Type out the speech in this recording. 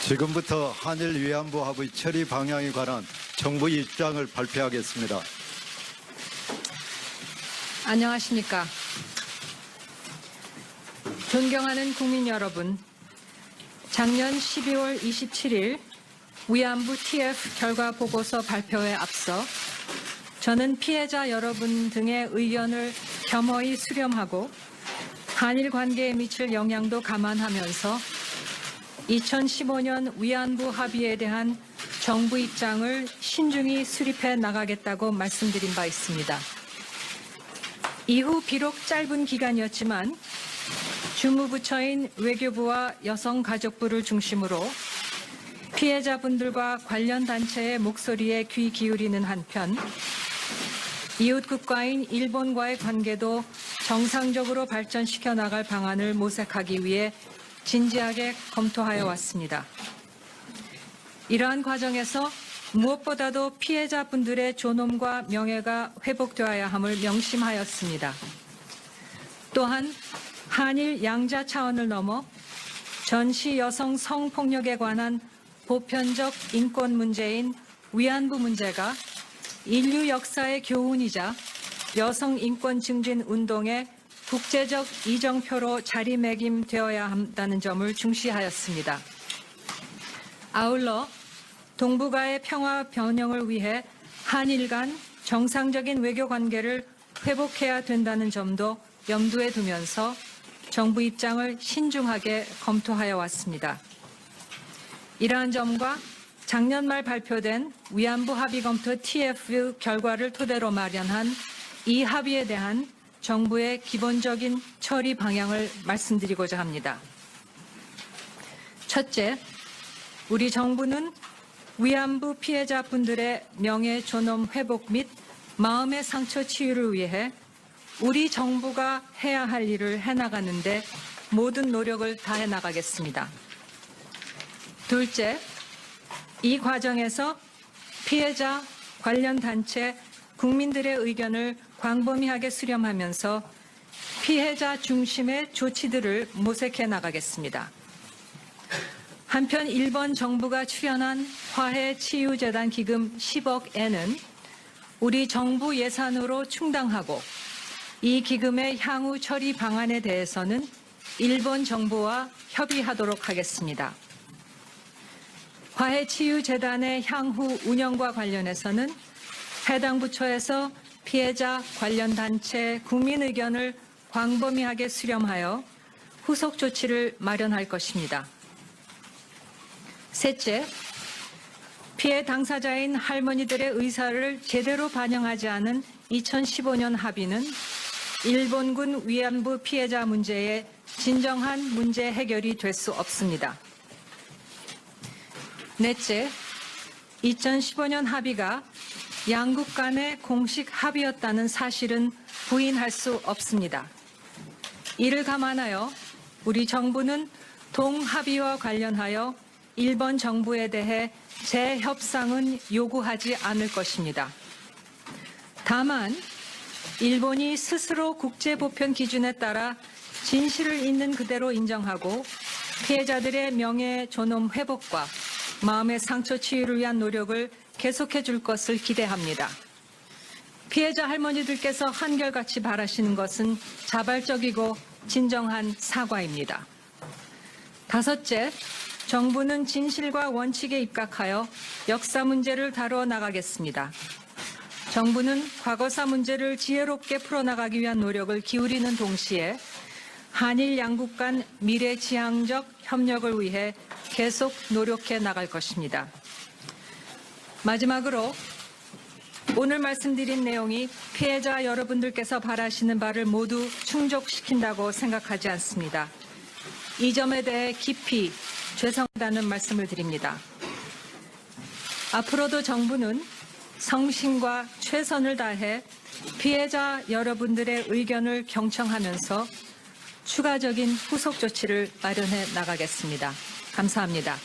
지금부터 한일 위안부 합의 처리 방향에 관한 정부 입장을 발표하겠습니다. 안녕하십니까. 존경하는 국민 여러분, 작년 12월 27일 위안부 TF 결과 보고서 발표에 앞서 저는 피해자 여러분 등의 의견을 겸허히 수렴하고 한일 관계에 미칠 영향도 감안하면서 2015년 위안부 합의에 대한 정부 입장을 신중히 수립해 나가겠다고 말씀드린 바 있습니다. 이후 비록 짧은 기간이었지만 주무부처인 외교부와 여성가족부를 중심으로 피해자분들과 관련 단체의 목소리에 귀 기울이는 한편 이웃 국가인 일본과의 관계도 정상적으로 발전시켜 나갈 방안을 모색하기 위해 진지하게 검토하여 왔습니다. 이러한 과정에서 무엇보다도 피해자분들의 존엄과 명예가 회복되어야 함을 명심하였습니다. 또한 한일 양자 차원을 넘어 전시 여성 성폭력에 관한 보편적 인권 문제인 위안부 문제가 인류 역사의 교훈이자 여성 인권 증진 운동의 국제적 이정표로 자리매김되어야 한다는 점을 중시하였습니다. 아울러 동북아의 평화 번영을 위해 한일 간 정상적인 외교 관계를 회복해야 된다는 점도 염두에 두면서 정부 입장을 신중하게 검토하여 왔습니다. 이러한 점과 작년 말 발표된 위안부 합의 검토 TF 결과를 토대로 마련한 이 합의에 대한 정부의 기본적인 처리 방향을 말씀드리고자 합니다. 첫째, 우리 정부는 위안부 피해자분들의 명예 존엄 회복 및 마음의 상처 치유를 위해 우리 정부가 해야 할 일을 해나가는데 모든 노력을 다해 나가겠습니다. 둘째, 이 과정에서 피해자, 관련 단체, 국민들의 의견을 광범위하게 수렴하면서 피해자 중심의 조치들을 모색해 나가겠습니다. 한편 일본 정부가 출연한 화해치유재단 기금 10억엔은 우리 정부 예산으로 충당하고 이 기금의 향후 처리 방안에 대해서는 일본 정부와 협의하도록 하겠습니다. 화해치유재단의 향후 운영과 관련해서는 해당 부처에서 피해자, 관련 단체, 국민 의견을 광범위하게 수렴하여 후속 조치를 마련할 것입니다. 셋째, 피해 당사자인 할머니들의 의사를 제대로 반영하지 않은 2015년 합의는 일본군 위안부 피해자 문제의 진정한 문제 해결이 될 수 없습니다. 넷째, 2015년 합의가 양국 간의 공식 합의였다는 사실은 부인할 수 없습니다. 이를 감안하여 우리 정부는 동합의와 관련하여 일본 정부에 대해 재협상은 요구하지 않을 것입니다. 다만 일본이 스스로 국제보편 기준에 따라 진실을 있는 그대로 인정하고 피해자들의 명예 존엄 회복과 마음의 상처 치유를 위한 노력을 계속해 줄 것을 기대합니다. 피해자 할머니들께서 한결같이 바라시는 것은 자발적이고 진정한 사과입니다. 다섯째, 정부는 진실과 원칙에 입각하여 역사 문제를 다루어 나가겠습니다. 정부는 과거사 문제를 지혜롭게 풀어나가기 위한 노력을 기울이는 동시에 한일 양국 간 미래지향적 협력을 위해 계속 노력해 나갈 것입니다. 마지막으로 오늘 말씀드린 내용이 피해자 여러분들께서 바라시는 바를 모두 충족시킨다고 생각하지 않습니다. 이 점에 대해 깊이 죄송하다는 말씀을 드립니다. 앞으로도 정부는 성심과 최선을 다해 피해자 여러분들의 의견을 경청하면서 추가적인 후속 조치를 마련해 나가겠습니다. 감사합니다.